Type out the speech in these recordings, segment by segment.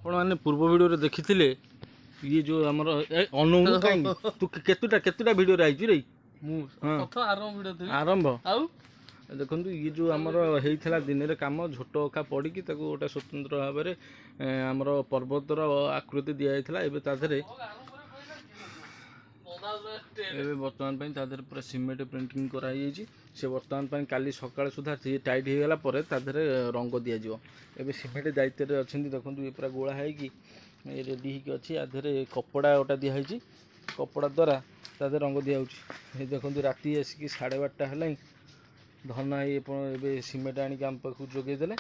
आपने पूर्व वीडियो देखी ये जो आमर अनु कहीं तू केतुटा वीडियो आई रे आरंभ देखो ये जो आमर होता दिन में कम झोट अखा पड़ी गोटे स्वतंत्र भाव में आमर पर्वतर आकृति दि जाता एवं बर्तमान पूरा सीमेंट प्रिंटिंग कराई से बर्तमान काली सकाल सुधा टाइट हो गला रंग दिज्व एवं सीमेंट दायित्व अच्छा देखो ये पूरा गोला है रेडी होगी आधे कपड़ा गोटा दिखाई कपड़ा द्वारा तादे रंग दि देखो राति आसिक 12:30 है धना ये सीमेंट आनिक आम पाक जोगेदेले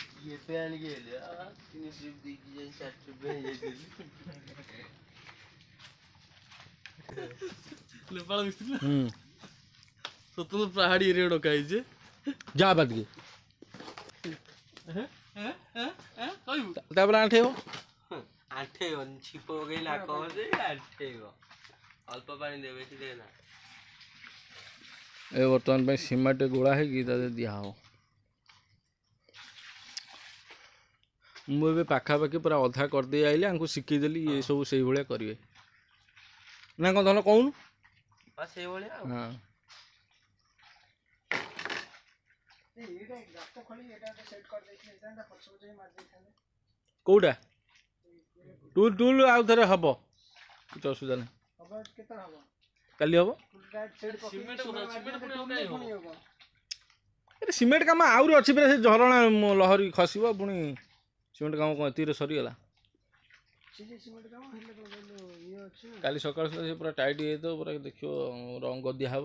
स्वतंत्र पहाड़ी एरिया डकाई जा बात के आठे हो आठे छिप पकईला आठेब अल्प पानी दे बेसी देना ए बर्तमान सीमेंट गोला है दिहब मुझे पाखापाखि पूरा अधा करदे आइले आंकु शिखीदेली ये सब से भाया करेंगे ना कौन धन कहून हाँ कौटा टूल टूल आउ थे हम कुछ असुविधा नहीं काली हम सीमेंट कम आउरी अच्छी से झरणा लहरी खसब पुणी सीमेंट कम कौन एति सरीगला काली सकाल सुधा पूरा टाइट हो पूरा देखो रंग दिहब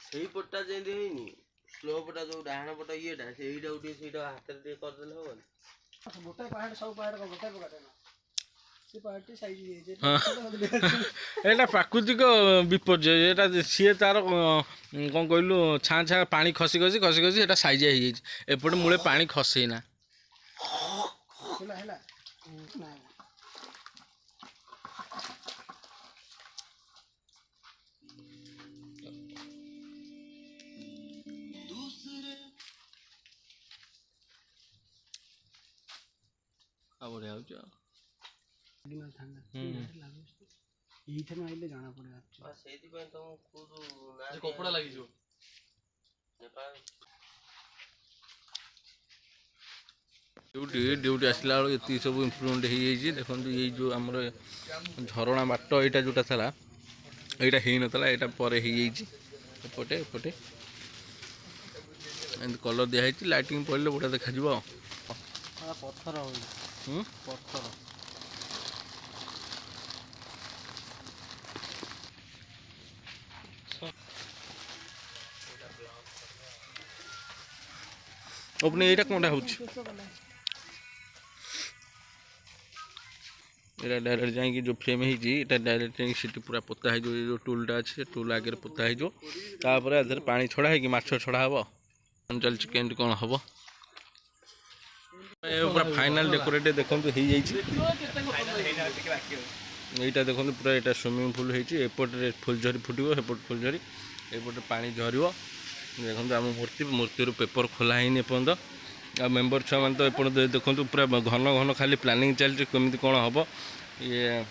से पटा जमी स्लो पटा जो डाण पट ये हाथ करदे हम गोटे पहाड़ सब पहाड़ को गोटे पकाटे ना से पहाड़ साइज एटा प्राकृतिक विपर्य एटा सी तार कौन कहलु छाँ छाँ पानी खसी खसी खसी खसी एटा साइजिया हो जाए एपटे मूले पानी खसेना बढ़िया जाना पड़े कपड़ा लगी ड्यूटी ड्यूटी आसला ये सब इम्प्रूवमेंट हो देखो ये जो आम झरणा बाट यहाँ जोटा था यहाँ हो नाला यहाँ पर एपटे एपटे कलर दिखाई लाइटिंग पड़े बढ़िया देखा पत्थर पत्थर अपने यहाँ कौन हो डायरेक्ट जाकि जो फ्रेम है डायरेक्ट सीटी पूरा पोता है जो टूलटा अच्छे टूल आगे पोता है आधे पानी छड़ा है कि माछ छड़ा हम चलती केमती कौन हम पूरा फाइनाल डेकोरेट देखो हो यहाँ देखो पूरा यहाँ स्विमिंग पूल होपटे फुलझरी फुटब सेपट फुलझरी एपटे पानी झर देखो आम मूर्ति पेपर खोला है एपर्तंत आ मेम्बर छुआ मैंने तो एपर्तंत देखो पूरा घन घन खाली प्लानिंग चलती केमी कौन हम ये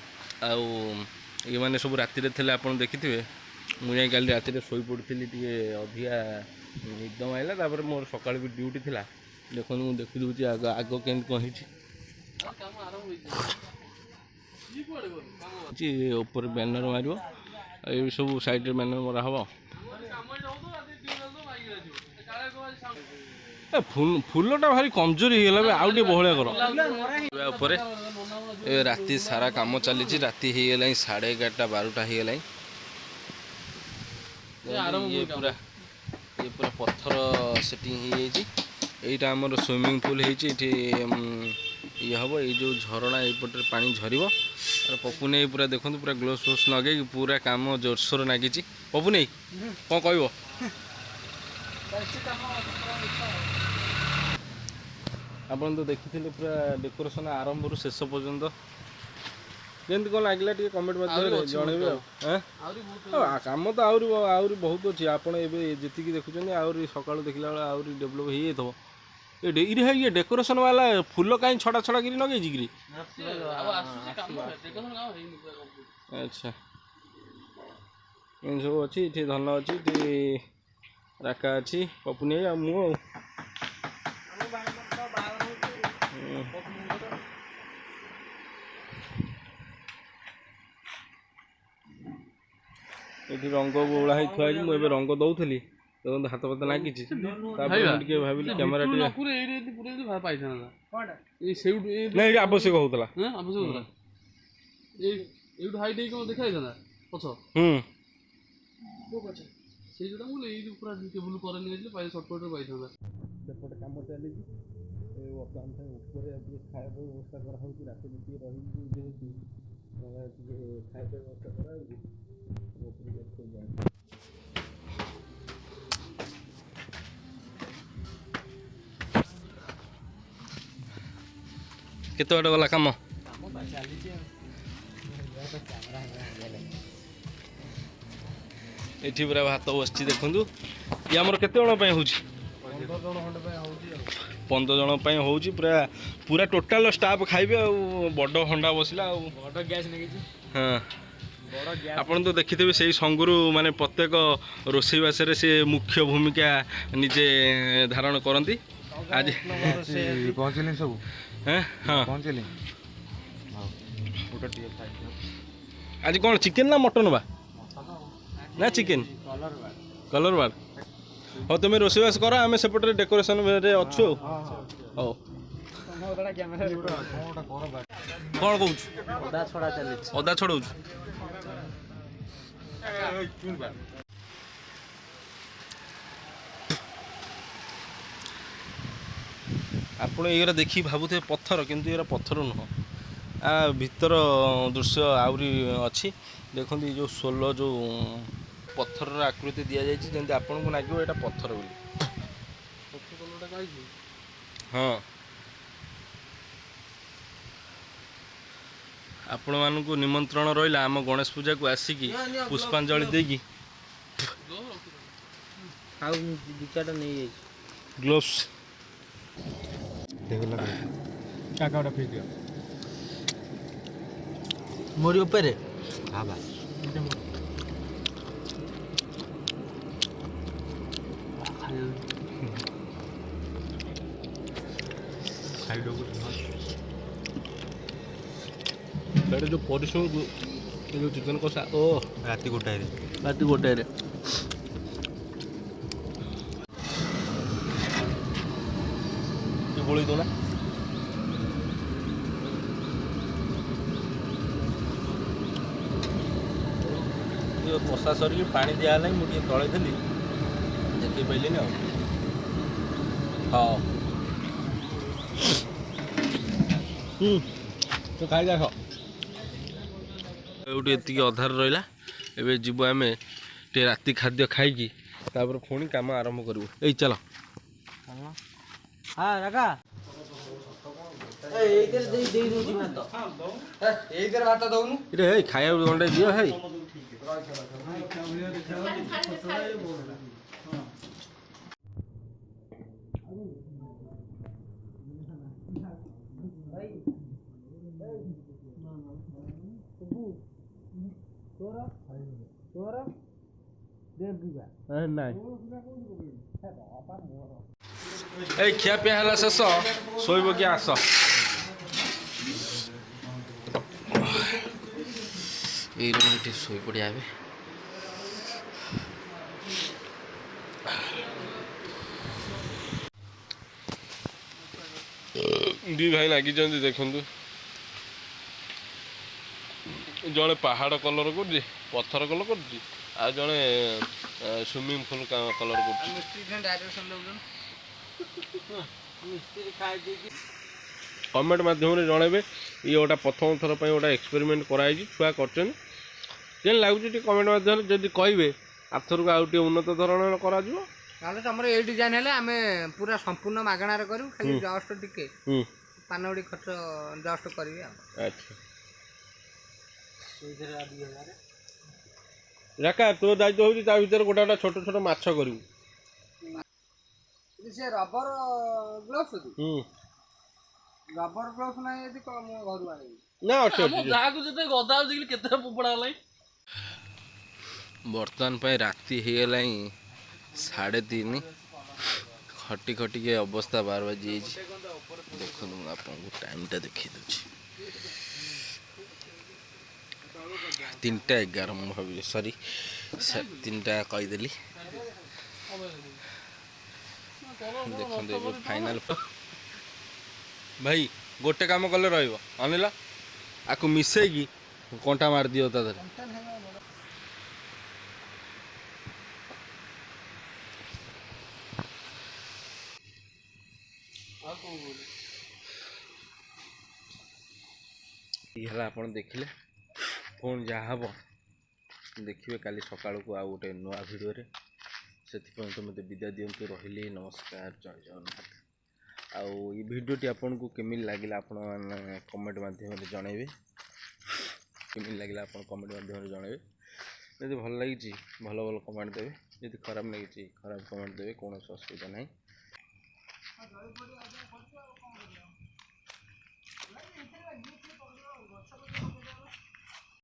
ये मैंने सब राति थे आप देखिथे मुझे कल राति शोई पड़ी टे अधिका निदम आइला मोर सका भी ड्यूटी थी देखो मुझे देखी दूसरी आग आग केमती कौन ऊपर बैनर मार सब साइड बैनर मरा हम फूलटा भारी कमजोरी होगा आउटे बहलिया कर राति सारा काम चली राति होगला 11:30 12टा होगला ये पूरा पत्थर सेटिंग होटा आमर स्विमिंग पूल ये हम ये जो झरणा यपटे पानी झर पपु नहीं पूरा देखो पूरा ग्लोव्स फ्लोव्स लगे पूरा काम जोरसोर नागी पपु नहीं कौन कह आपन तो देखी पूरा डेकोरेशन आरंभ शेष पर्यंत केमती कौन लगे टे कमेंट मध्य जनइबे कम तो आहरी बहुत अच्छी आपड़ जी देखुं आहरी सका देखला बेले आहरी डेभलप हो ये डेकोरेशन वाला फूल कहीं छड़ा छड़ा गिरी लगे जिगिरी अच्छा एन सब अच्छी ये धन अच्छी ये राका अच्छी पपुनी आ मु ये रंग बोला थुआ मुझे रंग दौली देखो हाथ पता लागी भाविली कैमेरा आवश्यक होता सेपटे कम चली बर्तमान खाया व्यवस्था कराई रात रही खाया व्यवस्था कराई केते बाट गला काम एठी पूरा भात बसची देखंतु ये हमर केते जण पय होची 15 जण पय होची पूरा पूरा टोटल स्टाफ खाइबे आ बड हंडा बसिला आ बड गैस नेगी हां आपण तो देखिथिबे सेही संगुरु माने प्रत्येक रोसई बासरे से मुख्य भूमिका निजे धारण करंती आज पहुंचले सब हैं हां पहुंचले आज कौन चिकेन ना मटन बा ना चिकेन कलर बार हो तुम रोसईबास कर आम सेपटे डेकोरेशन अच्छु हो कौन कौच अदा छड़ाऊ आपण ये देखी भावुथे पत्थर किंतु ये पत्थर नुह आ भीतर दृश्य आहरी अच्छी देखो जो सोल जो पत्थर आकृति दि जाए जमी आपन को लगे ये पत्थर बोली हाँ आपण मान को निमंत्रण रहा आम गणेश पूजा को आसिकी पुष्पांजलि देगी ग्लोव्स मोरी ऊपर हाँ भाई जो परिश्रम जो चिकन कषा ओ राति गोटाए गोली दो ना कषा सर पानी दिया मुझे तले थी देखी पाइलिनी हाँ तो खाई देख गोटे एति अधार रहा एवं जीव आम टे राति खाद्य खाई पुणी काम आरंभ करूँ ये चल खाया गंडे दियो है खिया पिया है शेष शोब कि आस ये शोई पड़िया दी भाई लगी देखु जड़े पहाड़ कलर कर पत्थर कलर कर जड़े स्विमिंग पूल कलर कमेंट माध्यम जनइबे ये गोटा प्रथम थर पर गोटा एक्सपेरिमेंट कराई छुआ कर लगुच कमेंट माध्यम जब कहे आथर को आउ उन्नत धरण करा तुम ये डिजाइन है आम पूरा संपूर्ण मागणार करूँ खाली जस्ट टिके पान उड़ी खर्च जस्ट करेंगे। अच्छा राका तो दायित्व होता भर गोटा गोटा छोट छोट माछ करू ସେ ରବର ଗ୍ଲୋଭ୍ସ ହୁଁ ରବର ଗ୍ଲୋଭ୍ସ ନାହିଁ ଯଦି ମୁଁ ଘରୁ ଆଣିବି। ନା ଅଛି ଅଛି ଯାହାକୁ ଯେତେ ଗଦା ହଉଛି କେତେ ପୋପଡ଼ା ହେଲାଣି। ବର୍ତ୍ତମାନ ପାଇଁ ରାତି ହେଇଗଲାଣି 3:30 ଖଟି ଖଟିକି ଅବସ୍ଥା 12 ବାଜିଯାଇଛି। ଦେଖନ୍ତୁ ମୁଁ ଆପଣଙ୍କୁ ଟାଇମ୍ଟା ଦେଖେଇ ଦେଉଛି 3:11 ମୁଁ ଭାବିଲି ସରି 3ଟା କହିଦେଲି। ଦେଖନ୍ତୁ ଏବେ ଫାଇନାଲ ଭାଇ ଗୋଟେ କାମ କଲେ ରହିବ ଅନିଲ ଆକୁ ମିଶେଇକି କଣ୍ଟା ମାରିଦିଅ ତା ଦେହରେ। ହେଲା ଆପଣ ଦେଖିଲେ ପୁଣି ଯାହା ହବ ଦେଖିବେ କାଲି ସକାଳକୁ ଆଉ ଗୋଟେ ନୂଆ ଭିଡ଼ିଓରେ। ସେଥିପାଇଁ ତ ମୋତେ ବିଦାୟ ଦିଅନ୍ତୁ। ରହିଲି ନମସ୍କାର ଜୟ ଜଗନ୍ନାଥ। ଆଉ ଏ ଭିଡ଼ିଓଟି ଆପଣଙ୍କୁ କେମିତି ଲାଗିଲା ଆପଣମାନେ କମେଣ୍ଟ ମାଧ୍ୟମରେ ଜଣାଇବେ। କେମିତି ଲାଗିଲା ଆପଣ କମେଣ୍ଟ ମାଧ୍ୟମରେ ଜଣାଇବେ। ଯଦି ଭଲ ଲାଗିଛି ଭଲ ଭଲ କମେଣ୍ଟ ଦେବେ, ଯଦି ଖରାପ ଲାଗିଛି ଖରାପ କମେଣ୍ଟ ଦେବେ, କୌଣସି ଅସୁବିଧା ନାହିଁ।